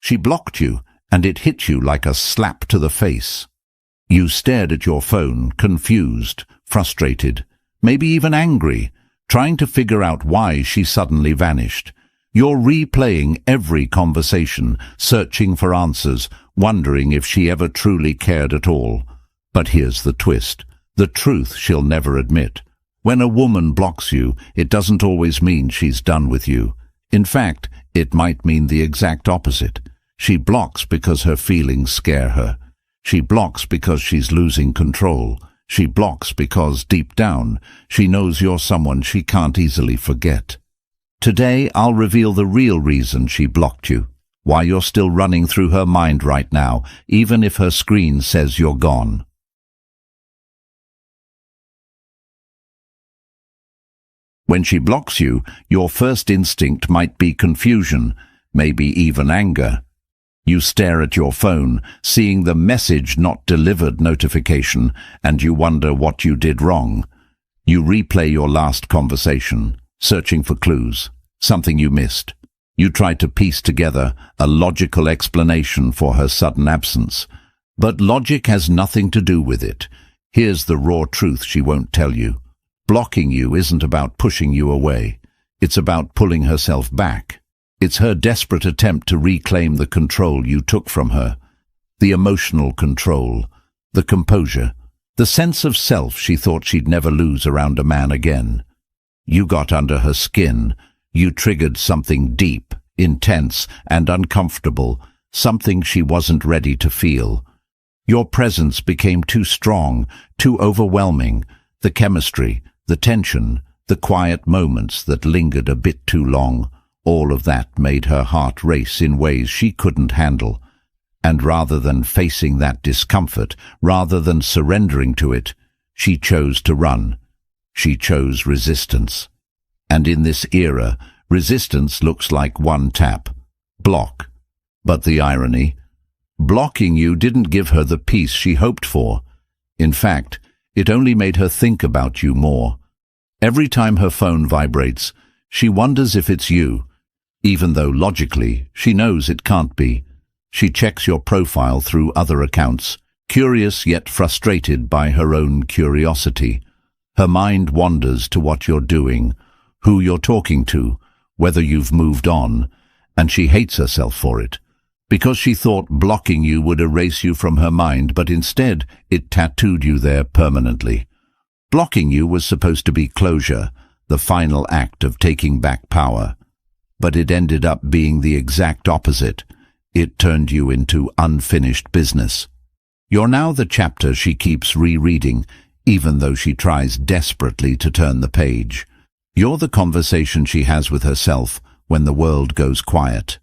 She blocked you, and it hit you like a slap to the face. You stared at your phone, confused, frustrated, maybe even angry, trying to figure out why she suddenly vanished. You're replaying every conversation, searching for answers, wondering if she ever truly cared at all. But here's the twist. The truth she'll never admit. When a woman blocks you, it doesn't always mean she's done with you. In fact, it might mean the exact opposite. She blocks because her feelings scare her. She blocks because she's losing control. She blocks because, deep down, she knows you're someone she can't easily forget. Today, I'll reveal the real reason she blocked you, why you're still running through her mind right now, even if her screen says you're gone. When she blocks you, your first instinct might be confusion, maybe even anger. You stare at your phone, seeing the message not delivered notification, and you wonder what you did wrong. You replay your last conversation, searching for clues, something you missed. You try to piece together a logical explanation for her sudden absence. But logic has nothing to do with it. Here's the raw truth she won't tell you. Blocking you isn't about pushing you away. It's about pulling herself back. It's her desperate attempt to reclaim the control you took from her. The emotional control, the composure, the sense of self she thought she'd never lose around a man again. You got under her skin. You triggered something deep, intense, and uncomfortable, something she wasn't ready to feel. Your presence became too strong, too overwhelming. The chemistry, the tension, the quiet moments that lingered a bit too long, all of that made her heart race in ways she couldn't handle. And rather than facing that discomfort, rather than surrendering to it, she chose to run. She chose resistance. And in this era, resistance looks like one tap: block. But the irony? Blocking you didn't give her the peace she hoped for. In fact, it only made her think about you more. Every time her phone vibrates, she wonders if it's you, even though logically she knows it can't be. She checks your profile through other accounts, curious yet frustrated by her own curiosity. Her mind wanders to what you're doing, who you're talking to, whether you've moved on, and she hates herself for it. Because she thought blocking you would erase you from her mind, but instead it tattooed you there permanently. Blocking you was supposed to be closure, the final act of taking back power. But it ended up being the exact opposite. It turned you into unfinished business. You're now the chapter she keeps rereading, even though she tries desperately to turn the page. You're the conversation she has with herself when the world goes quiet.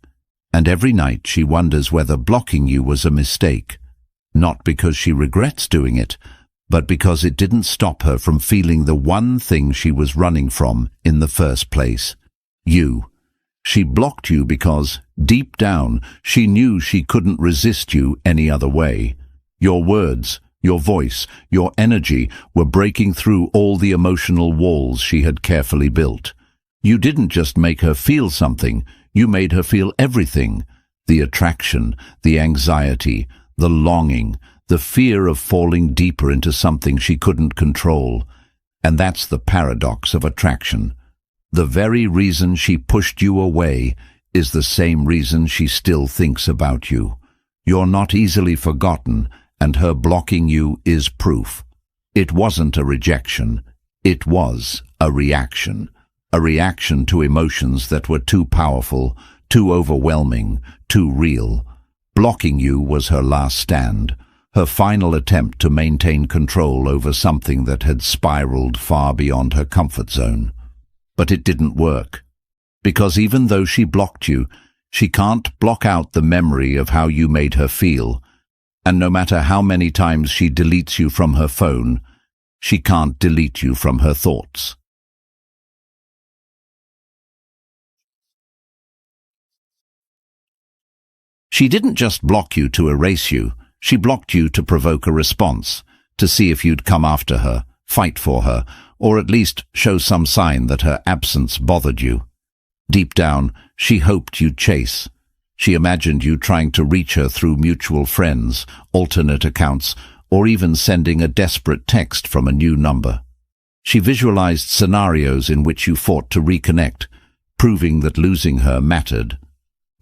And every night she wonders whether blocking you was a mistake. Not because she regrets doing it, but because it didn't stop her from feeling the one thing she was running from in the first place: you. She blocked you because, deep down, she knew she couldn't resist you any other way. Your words, your voice, your energy were breaking through all the emotional walls she had carefully built. You didn't just make her feel something, you made her feel everything: the attraction, the anxiety, the longing, the fear of falling deeper into something she couldn't control. And that's the paradox of attraction. The very reason she pushed you away is the same reason she still thinks about you. You're not easily forgotten, and her blocking you is proof. It wasn't a rejection. It was a reaction. A reaction to emotions that were too powerful, too overwhelming, too real. Blocking you was her last stand, her final attempt to maintain control over something that had spiraled far beyond her comfort zone. But it didn't work. Because even though she blocked you, she can't block out the memory of how you made her feel. And no matter how many times she deletes you from her phone, she can't delete you from her thoughts. She didn't just block you to erase you. She blocked you to provoke a response, to see if you'd come after her, fight for her, or at least show some sign that her absence bothered you. Deep down, she hoped you'd chase. She imagined you trying to reach her through mutual friends, alternate accounts, or even sending a desperate text from a new number. She visualized scenarios in which you fought to reconnect, proving that losing her mattered.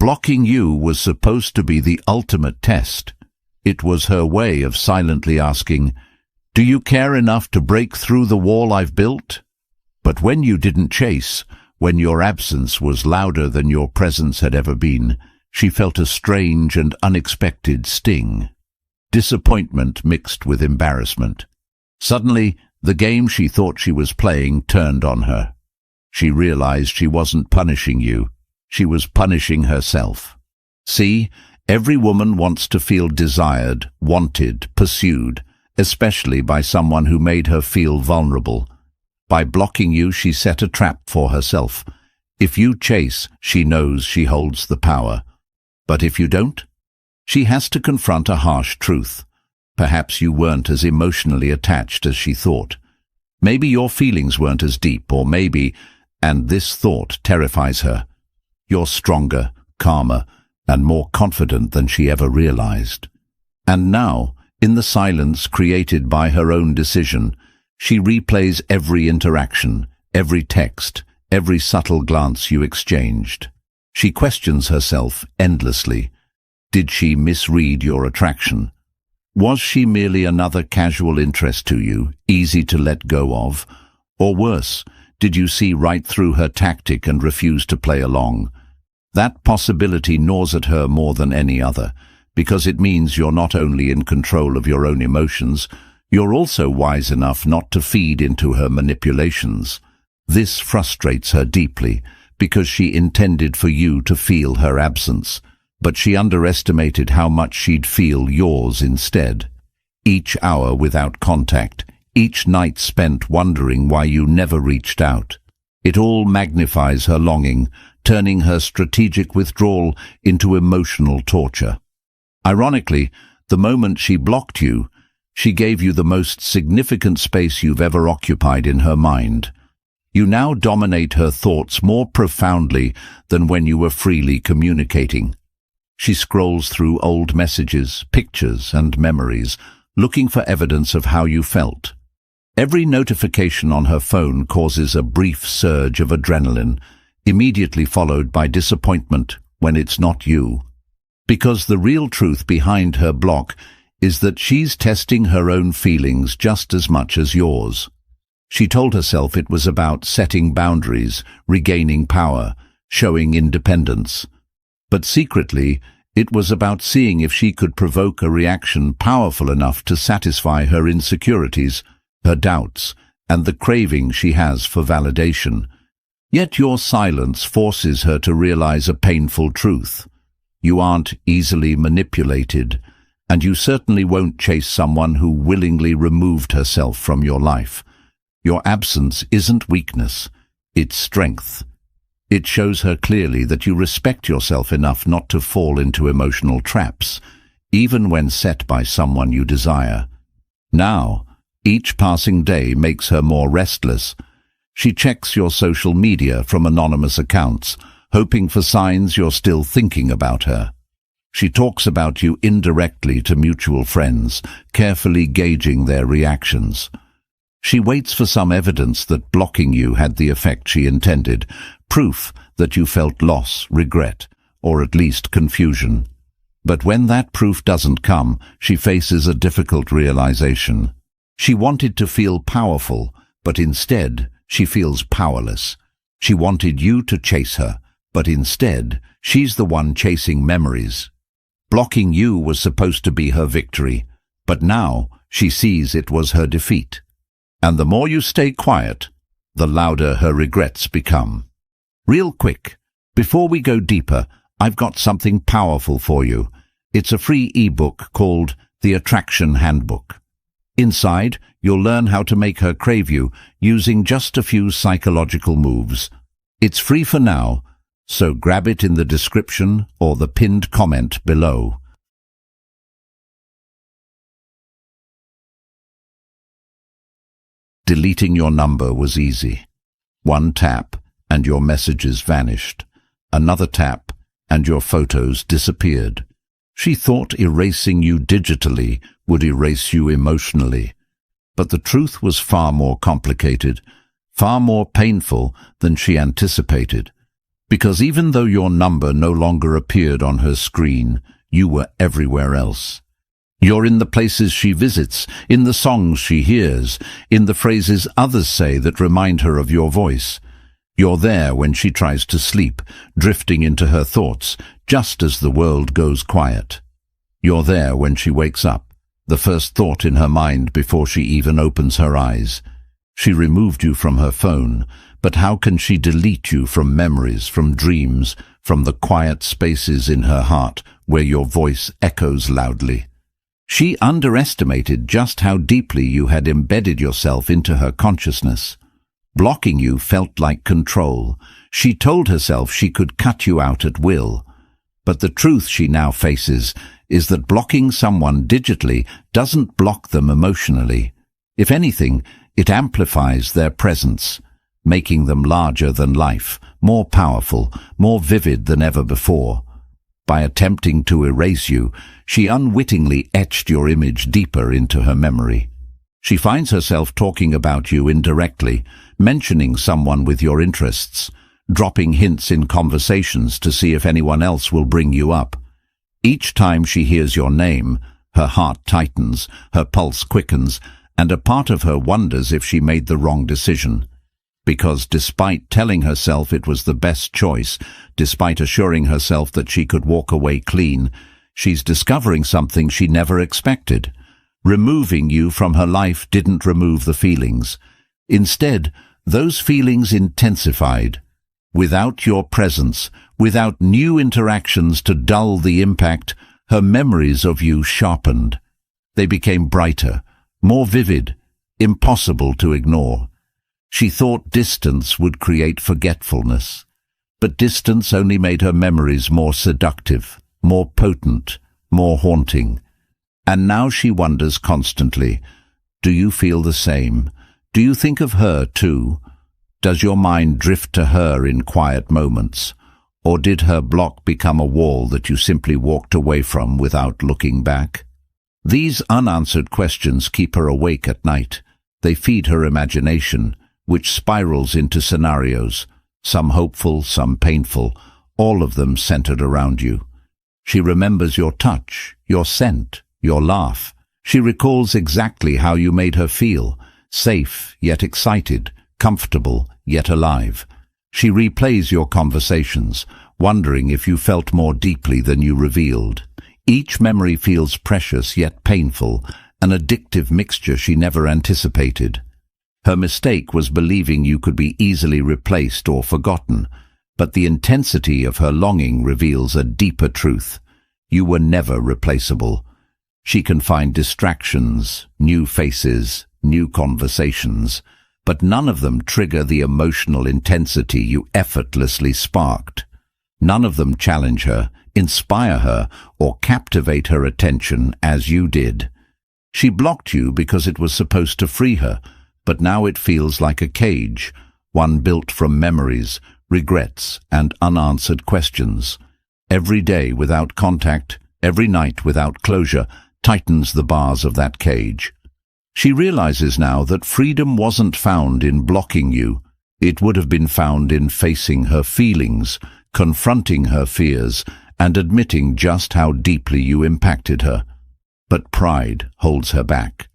Blocking you was supposed to be the ultimate test. It was her way of silently asking, "Do you care enough to break through the wall I've built?" But when you didn't chase, when your absence was louder than your presence had ever been, she felt a strange and unexpected sting. Disappointment mixed with embarrassment. Suddenly, the game she thought she was playing turned on her. She realized she wasn't punishing you. She was punishing herself. See, every woman wants to feel desired, wanted, pursued, especially by someone who made her feel vulnerable. By blocking you, she set a trap for herself. If you chase, she knows she holds the power. But if you don't, she has to confront a harsh truth. Perhaps you weren't as emotionally attached as she thought. Maybe your feelings weren't as deep, or maybe, and this thought terrifies her, you're stronger, calmer, and more confident than she ever realized. And now, in the silence created by her own decision, she replays every interaction, every text, every subtle glance you exchanged. She questions herself endlessly. Did she misread your attraction? Was she merely another casual interest to you, easy to let go of? Or worse, did you see right through her tactic and refuse to play along? That possibility gnaws at her more than any other, because it means you're not only in control of your own emotions, you're also wise enough not to feed into her manipulations. This frustrates her deeply, because she intended for you to feel her absence, but she underestimated how much she'd feel yours instead. Each hour without contact, each night spent wondering why you never reached out. It all magnifies her longing, turning her strategic withdrawal into emotional torture. Ironically, the moment she blocked you, she gave you the most significant space you've ever occupied in her mind. You now dominate her thoughts more profoundly than when you were freely communicating. She scrolls through old messages, pictures, and memories, looking for evidence of how you felt. Every notification on her phone causes a brief surge of adrenaline, immediately followed by disappointment when it's not you. Because the real truth behind her block is that she's testing her own feelings just as much as yours. She told herself it was about setting boundaries, regaining power, showing independence. But secretly, it was about seeing if she could provoke a reaction powerful enough to satisfy her insecurities, her doubts, and the craving she has for validation. Yet your silence forces her to realize a painful truth. You aren't easily manipulated, and you certainly won't chase someone who willingly removed herself from your life. Your absence isn't weakness, it's strength. It shows her clearly that you respect yourself enough not to fall into emotional traps, even when set by someone you desire. Now, each passing day makes her more restless. She checks your social media from anonymous accounts, hoping for signs you're still thinking about her. She talks about you indirectly to mutual friends, carefully gauging their reactions. She waits for some evidence that blocking you had the effect she intended, proof that you felt loss, regret, or at least confusion. But when that proof doesn't come, she faces a difficult realization. She wanted to feel powerful, but instead she feels powerless. She wanted you to chase her, but instead she's the one chasing memories. Blocking you was supposed to be her victory, but now she sees it was her defeat. And the more you stay quiet, the louder her regrets become. Real quick, before we go deeper, I've got something powerful for you. It's a free ebook called The Attraction Handbook. Inside, you'll learn how to make her crave you using just a few psychological moves. It's free for now, so grab it in the description or the pinned comment below. Deleting your number was easy. One tap, and your messages vanished. Another tap, and your photos disappeared. She thought erasing you digitally would erase you emotionally. But the truth was far more complicated, far more painful than she anticipated. Because even though your number no longer appeared on her screen, you were everywhere else. You're in the places she visits, in the songs she hears, in the phrases others say that remind her of your voice. You're there when she tries to sleep, drifting into her thoughts, just as the world goes quiet. You're there when she wakes up, the first thought in her mind before she even opens her eyes. She removed you from her phone, but how can she delete you from memories, from dreams, from the quiet spaces in her heart where your voice echoes loudly? She underestimated just how deeply you had embedded yourself into her consciousness. Blocking you felt like control. She told herself she could cut you out at will. But the truth she now faces is that blocking someone digitally doesn't block them emotionally. If anything, it amplifies their presence, making them larger than life, more powerful, more vivid than ever before. By attempting to erase you, she unwittingly etched your image deeper into her memory. She finds herself talking about you indirectly, mentioning someone with your interests, dropping hints in conversations to see if anyone else will bring you up. Each time she hears your name, her heart tightens, her pulse quickens, and a part of her wonders if she made the wrong decision. Because despite telling herself it was the best choice, despite assuring herself that she could walk away clean, she's discovering something she never expected. Removing you from her life didn't remove the feelings. Instead, those feelings intensified. Without your presence, without new interactions to dull the impact, her memories of you sharpened. They became brighter, more vivid, impossible to ignore. She thought distance would create forgetfulness, but distance only made her memories more seductive, more potent, more haunting. And now she wonders constantly, do you feel the same? Do you think of her too? Does your mind drift to her in quiet moments? Or did her block become a wall that you simply walked away from without looking back? These unanswered questions keep her awake at night. They feed her imagination, which spirals into scenarios, some hopeful, some painful, all of them centered around you. She remembers your touch, your scent, your laugh. She recalls exactly how you made her feel, safe yet excited, comfortable yet alive. She replays your conversations, wondering if you felt more deeply than you revealed. Each memory feels precious yet painful, an addictive mixture she never anticipated. Her mistake was believing you could be easily replaced or forgotten, but the intensity of her longing reveals a deeper truth. You were never replaceable. She can find distractions, new faces, new conversations, but none of them trigger the emotional intensity you effortlessly sparked. None of them challenge her, inspire her, or captivate her attention as you did. She blocked you because it was supposed to free her, but now it feels like a cage, one built from memories, regrets, and unanswered questions. Every day without contact, every night without closure, tightens the bars of that cage. She realizes now that freedom wasn't found in blocking you. It would have been found in facing her feelings, confronting her fears, and admitting just how deeply you impacted her. But pride holds her back.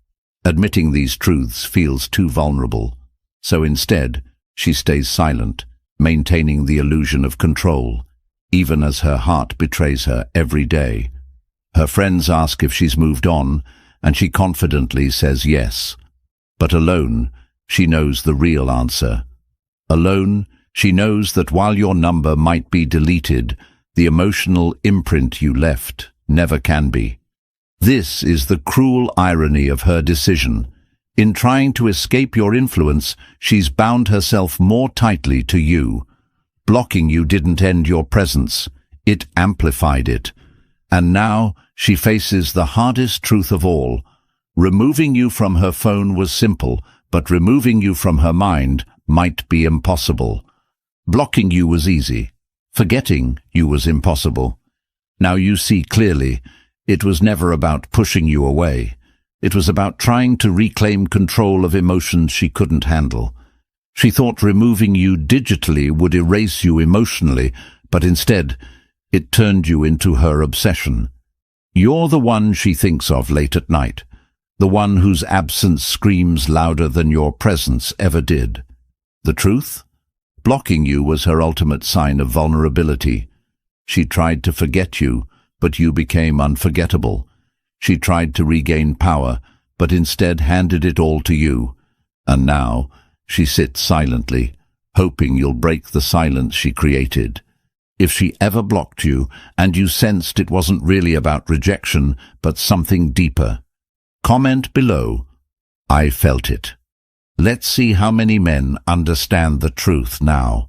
Admitting these truths feels too vulnerable. So instead, she stays silent, maintaining the illusion of control, even as her heart betrays her every day. Her friends ask if she's moved on, and she confidently says yes. But alone, she knows the real answer. Alone, she knows that while your number might be deleted, the emotional imprint you left never can be. This is the cruel irony of her decision. In trying to escape your influence, she's bound herself more tightly to you. Blocking you didn't end your presence, it amplified it. And now she faces the hardest truth of all. Removing you from her phone was simple, but removing you from her mind might be impossible. Blocking you was easy. Forgetting you was impossible. Now you see clearly, it was never about pushing you away. It was about trying to reclaim control of emotions she couldn't handle. She thought removing you digitally would erase you emotionally, but instead, it turned you into her obsession. You're the one she thinks of late at night, the one whose absence screams louder than your presence ever did. The truth? Blocking you was her ultimate sign of vulnerability. She tried to forget you, but you became unforgettable. She tried to regain power, but instead handed it all to you. And now, she sits silently, hoping you'll break the silence she created. If she ever blocked you, and you sensed it wasn't really about rejection, but something deeper, comment below, "I felt it." Let's see how many men understand the truth now.